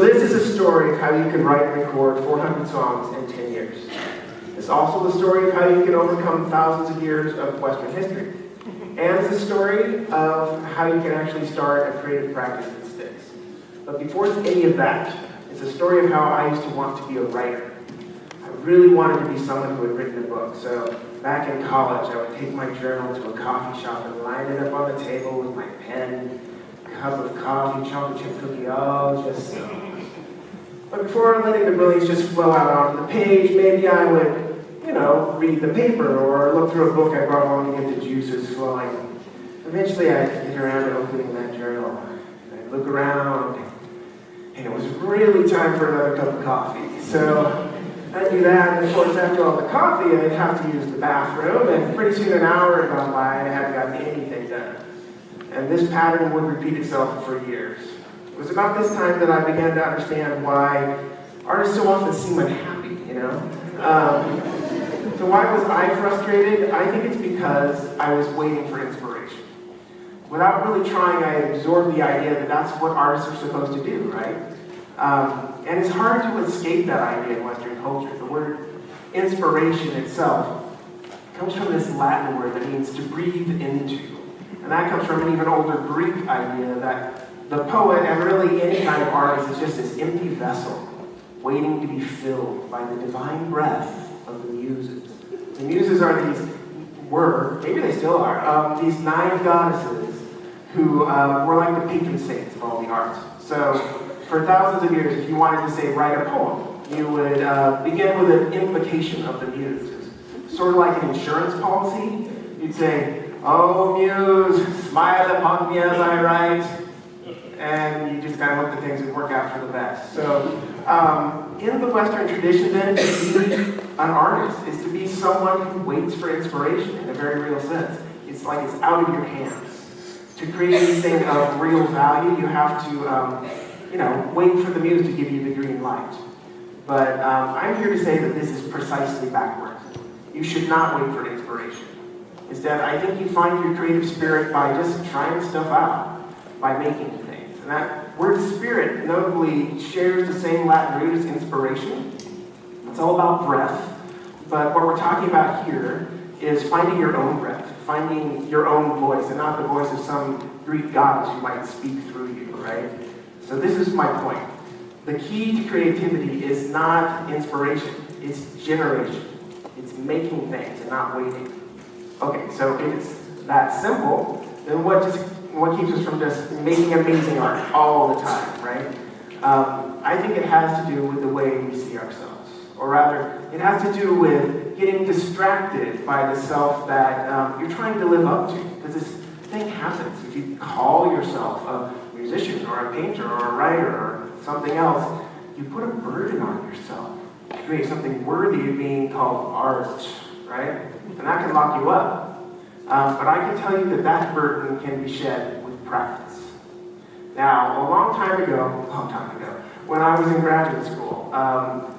this is a story of how you can write and record 400 songs in 10 years. It's also the story of how you can overcome thousands of years of Western history. And it's a story of how you can actually start a creative practice that sticks. But before it's any of that, it's a story of how I used to want to be a writer. I really wanted to be someone who had written a book. So back in college, I would take my journal to a coffee shop and line it up on the table with my pen, cup of coffee, chocolate chip cookie, all just so. But before letting the brilliance just flow out onto the page, maybe I would, read the paper or look through a book I brought along to get the juices flowing. Eventually, I'd get around to opening that journal. I'd look around, and it was really time for another cup of coffee. So I'd do that, and of course, after all the coffee, I'd have to use the bathroom, and pretty soon an hour had gone by, and I hadn't gotten anything done. And this pattern would repeat itself for years. It was about this time that I began to understand why artists so often seem unhappy, So why was I frustrated? I think it's because I was waiting for inspiration. Without really trying, I absorbed the idea that that's what artists are supposed to do, right? And it's hard to escape that idea in Western culture. The word inspiration itself comes from this Latin word that means to breathe into. And that comes from an even older Greek idea that the poet, and really any kind of artist, is just this empty vessel waiting to be filled by the divine breath of the muses. The muses maybe they still are, these 9 goddesses who were like the patron saints of all the arts. So for thousands of years, if you wanted to say write a poem, you would begin with an invocation of the muses. Sort of like an insurance policy. You'd say, "Oh muse, smile upon me as I write," and you just kind of look at things and work out for the best. So in the Western tradition then, to be an artist is to be someone who waits for inspiration in a very real sense. It's like it's out of your hands. To create anything of real value, you have to wait for the muse to give you the green light. But I'm here to say that this is precisely backwards. You should not wait for inspiration. Instead, I think you find your creative spirit by just trying stuff out, by making things. And that word spirit notably shares the same Latin root as inspiration. It's all about breath. But what we're talking about here is finding your own breath, finding your own voice, and not the voice of some Greek goddess who might speak through you, right? So this is my point. The key to creativity is not inspiration, it's generation. It's making things and not waiting. Okay, so if it's that simple, then what keeps us from just making amazing art all the time, right? I think it has to do with the way we see ourselves. Or rather, it has to do with getting distracted by the self that you're trying to live up to. Because this thing happens. If you call yourself a musician or a painter or a writer or something else, you put a burden on yourself to create something worthy of being called art, right? And that can lock you up. But I can tell you that that burden can be shed with practice. Now, a long time ago, when I was in graduate school,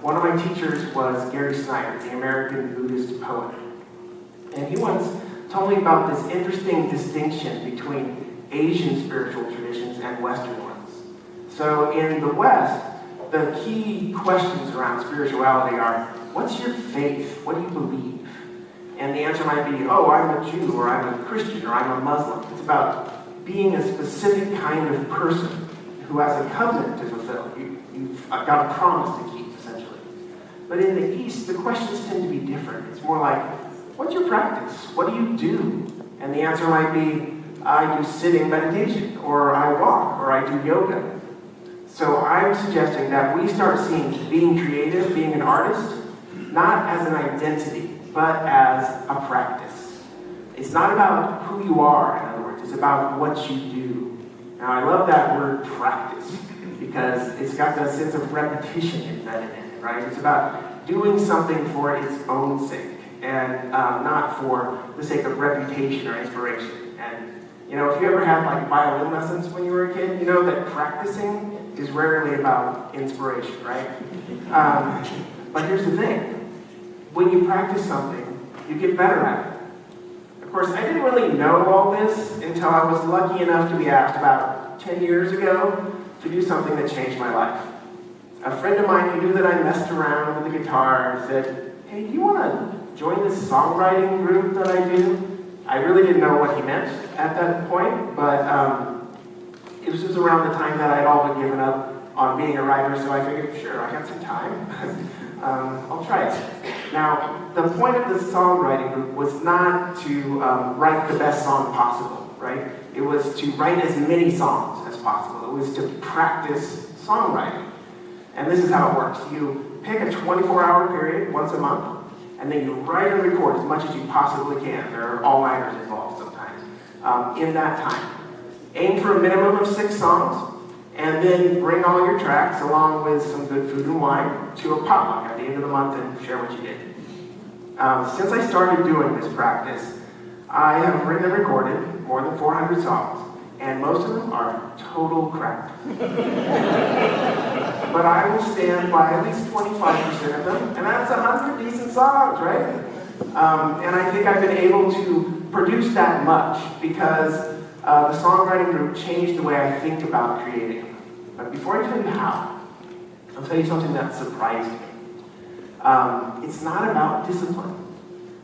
one of my teachers was Gary Snyder, the American Buddhist poet. And he once told me about this interesting distinction between Asian spiritual traditions and Western ones. So in the West, the key questions around spirituality are, what's your faith? What do you believe? And the answer might be, oh, I'm a Jew, or I'm a Christian, or I'm a Muslim. It's about being a specific kind of person who has a covenant to fulfill. You've got a promise to keep, essentially. But in the East, the questions tend to be different. It's more like, what's your practice? What do you do? And the answer might be, I do sitting meditation, or I walk, or I do yoga. So I'm suggesting that we start seeing being creative, being an artist, not as an identity, but as a practice. It's not about who you are, in other words. It's about what you do. Now, I love that word practice, because it's got that sense of repetition embedded in it, right? It's about doing something for its own sake, and not for the sake of reputation or inspiration. And, if you ever had like violin lessons when you were a kid, you know that practicing is rarely about inspiration, right? But here's the thing. When you practice something, you get better at it. Of course, I didn't really know all this until I was lucky enough to be asked about 10 years ago to do something that changed my life. A friend of mine who knew that I messed around with the guitar said, "Hey, do you want to join this songwriting group that I do?" I really didn't know what he meant at that point, but it was just around the time that I'd all but given up on being a writer, so I figured, sure, I got some time. I'll try it. Now, the point of the songwriting group was not to write the best song possible, right? It was to write as many songs as possible. It was to practice songwriting. And this is how it works. You pick a 24-hour period once a month, and then you write and record as much as you possibly can. There are all-nighters involved sometimes in that time. Aim for a minimum of 6 songs, and then bring all your tracks along with some good food and wine to a potluck at the end of the month and share what you did. Since I started doing this practice, I have written and recorded more than 400 songs, and most of them are total crap. But I will stand by at least 25% of them, and that's 100 decent songs, right? And I think I've been able to produce that much because the songwriting group changed the way I think about creating. But before I tell you how, I'll tell you something that surprised me. It's not about discipline.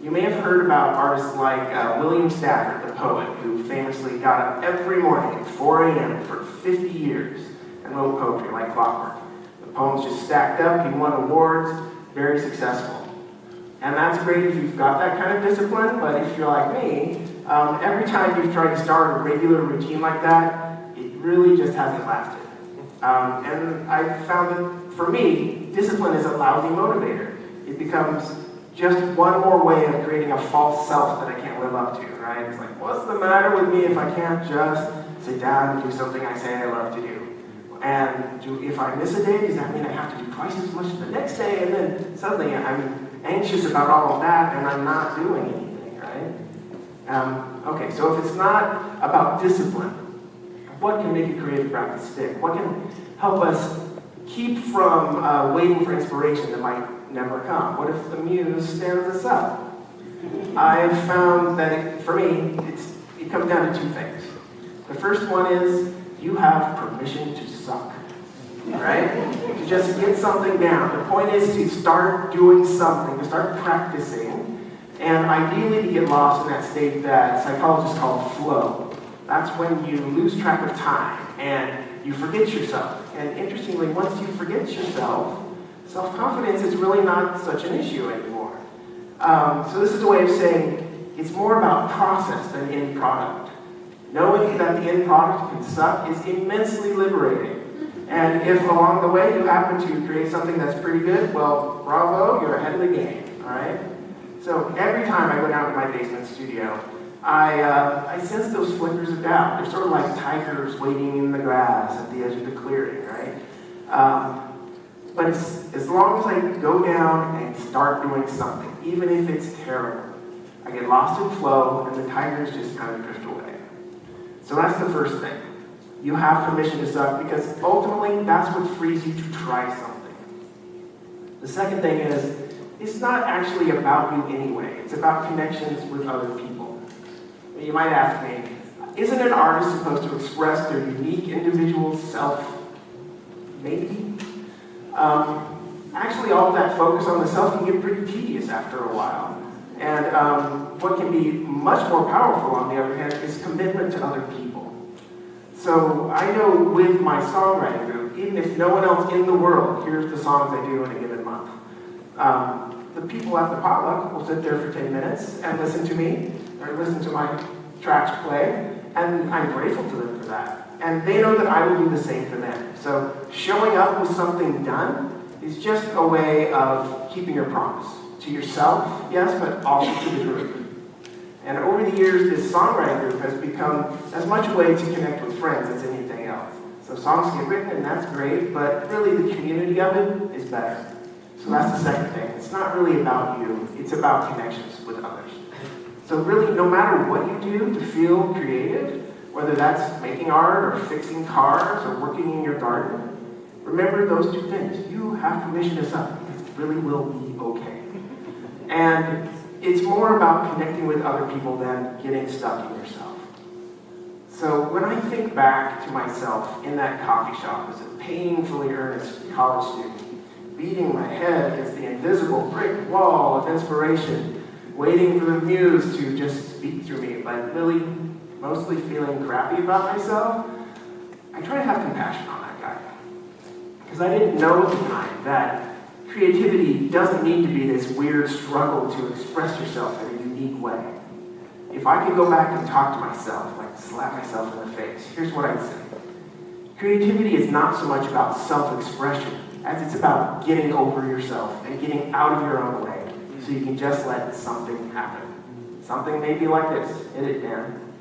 You may have heard about artists like William Stafford, the poet, who famously got up every morning at 4 a.m. for 50 years and wrote poetry like clockwork. The poems just stacked up, he won awards, very successful. And that's great if you've got that kind of discipline, but if you're like me, every time you've tried to start a regular routine like that, it really just hasn't lasted. And I found that, for me, discipline is a lousy motivator. It becomes just one more way of creating a false self that I can't live up to, right? It's like, what's the matter with me if I can't just sit down and do something I say I love to do? And if I miss a day, does that mean I have to do twice as much the next day? And then suddenly I'm anxious about all of that and I'm not doing anything, right? Okay, so if it's not about discipline, what can make a creative practice stick? What can help us keep from waiting for inspiration that might never come? What if the muse stands us up? I've found that, for me, it comes down to 2 things. The first one is you have permission to suck, right? To just get something down. The point is to start doing something, to start practicing, and ideally to get lost in that state that psychologists call flow. That's when you lose track of time and you forget yourself. And interestingly, once you forget yourself, self-confidence is really not such an issue anymore. So this is a way of saying it's more about process than end product. Knowing that the end product can suck is immensely liberating. And if along the way you happen to create something that's pretty good, well, bravo, you're ahead of the game, all right? So every time I go down to my basement studio, I sense those flickers of doubt. They're sort of like tigers waiting in the grass at the edge of the clearing, right? But as long as I go down and start doing something, even if it's terrible, I get lost in flow and the tigers just kind of drift away. So that's the first thing. You have permission to suck because ultimately that's what frees you to try something. The second thing is, it's not actually about you anyway. It's about connections with other people. You might ask me, isn't an artist supposed to express their unique individual self? Maybe. Actually, all of that focus on the self can get pretty tedious after a while. And what can be much more powerful, on the other hand, is commitment to other people. So I know with my songwriting group, even if no one else in the world hears the songs I do in a given month, the people at the potluck will sit there for 10 minutes and listen to me, or listen to my tracks play, and I'm grateful to them for that. And they know that I will do the same for them. So showing up with something done is just a way of keeping your promise. To yourself, yes, but also to the group. And over the years, this songwriting group has become as much a way to connect with friends as anything else. So songs get written, and that's great, but really the community of it is better. So that's the second thing. It's not really about you, it's about connections with others. So really, no matter what you do to feel creative, whether that's making art or fixing cars or working in your garden, remember those 2 things. You have permission to suck because it really will be okay. And it's more about connecting with other people than getting stuck in yourself. So when I think back to myself in that coffee shop as a painfully earnest college student, beating my head against the invisible brick wall of inspiration, waiting for the muse to just speak through me, but really mostly feeling crappy about myself, I try to have compassion on that guy. Because I didn't know at the time that creativity doesn't need to be this weird struggle to express yourself in a unique way. If I could go back and talk to myself, like slap myself in the face, here's what I'd say. Creativity is not so much about self-expression as it's about getting over yourself and getting out of your own way so you can just let something happen. Something maybe like this. Hit it, Dan.